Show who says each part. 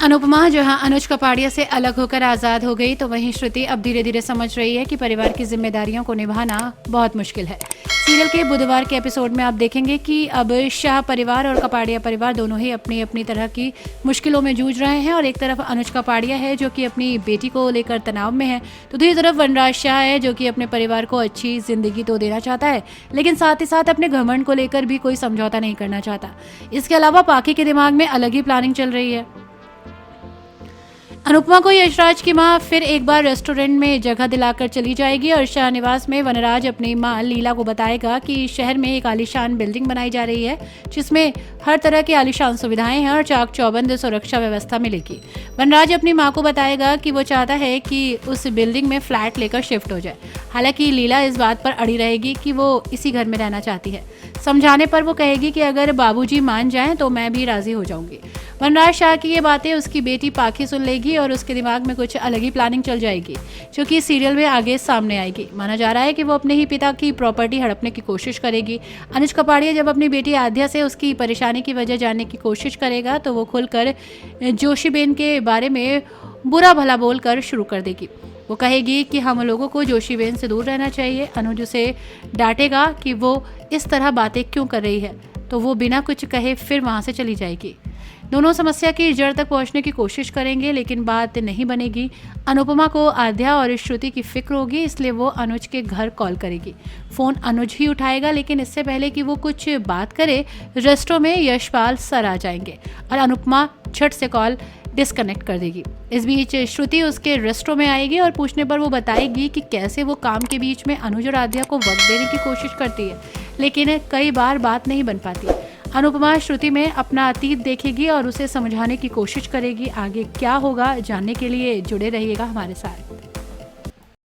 Speaker 1: अनुपमा जहां अनुज कपाड़िया से अलग होकर आज़ाद हो गई, तो वहीं श्रुति अब धीरे धीरे समझ रही है कि परिवार की जिम्मेदारियों को निभाना बहुत मुश्किल है। सीरियल के बुधवार के एपिसोड में आप देखेंगे कि अब शाह परिवार और कपाड़िया परिवार दोनों ही अपनी अपनी तरह की मुश्किलों में जूझ रहे हैं। और एक तरफ अनुज कपाड़िया है जो कि अपनी बेटी को लेकर तनाव में है, तो दूसरी तरफ वनराज शाह है जो कि अपने परिवार को अच्छी जिंदगी तो देना चाहता है, लेकिन साथ ही साथ अपने घमंड को लेकर भी कोई समझौता नहीं करना चाहता। इसके अलावा पाखी के दिमाग में अलग ही प्लानिंग चल रही है। अनुपमा को यशराज की मां फिर एक बार रेस्टोरेंट में जगह दिलाकर चली जाएगी और शाहनिवास में वनराज अपनी मां लीला को बताएगा कि शहर में एक आलीशान बिल्डिंग बनाई जा रही है जिसमें हर तरह की आलीशान सुविधाएं हैं और चाक चौबंद सुरक्षा व्यवस्था मिलेगी। वनराज अपनी मां को बताएगा कि वो चाहता है कि उस बिल्डिंग में फ्लैट लेकर शिफ्ट हो जाए। हालांकि लीला इस बात पर अड़ी रहेगी कि वो इसी घर में रहना चाहती है। समझाने पर वो कहेगी कि अगर बाबूजी मान जाएं तो मैं भी राजी हो जाऊंगी। वनराज शाह की ये बातें उसकी बेटी पाखी सुन लेगी और उसके दिमाग में कुछ अलग ही प्लानिंग चल जाएगी जो कि सीरियल में आगे सामने आएगी। माना जा रहा है कि वो अपने ही पिता की प्रॉपर्टी हड़पने की कोशिश करेगी। अनुज कपाड़िया जब अपनी बेटी आध्या से उसकी परेशानी की वजह जानने की कोशिश करेगा तो वो खुलकर जोशीबेन के बारे में बुरा भला बोलकर शुरू कर देगी। वो कहेगी कि हम लोगों को जोशीबेन से दूर रहना चाहिए। अनुज उसे डांटेगा कि वो इस तरह बातें क्यों कर रही है, तो वो बिना कुछ कहे फिर वहाँ से चली जाएगी। दोनों समस्या की जड़ तक पहुंचने की कोशिश करेंगे लेकिन बात नहीं बनेगी। अनुपमा को आध्या और श्रुति की फिक्र होगी, इसलिए वो अनुज के घर कॉल करेगी। फ़ोन अनुज ही उठाएगा, लेकिन इससे पहले कि वो कुछ बात करे रेस्टोरेंट में यशपाल सर आ जाएंगे और अनुपमा झट से कॉल डिस्कनेक्ट कर देगी। इस बीच श्रुति उसके रेस्टोरेंट में आएगी और पूछने पर वो बताएगी कि कैसे वो काम के बीच में अनुज और आध्या को वक्त देने की कोशिश करती है, लेकिन कई बार बात नहीं बन पाती। अनुपमा श्रुति में अपना अतीत देखेगी और उसे समझाने की कोशिश करेगी। आगे क्या होगा जानने के लिए जुड़े रहिएगा हमारे साथ।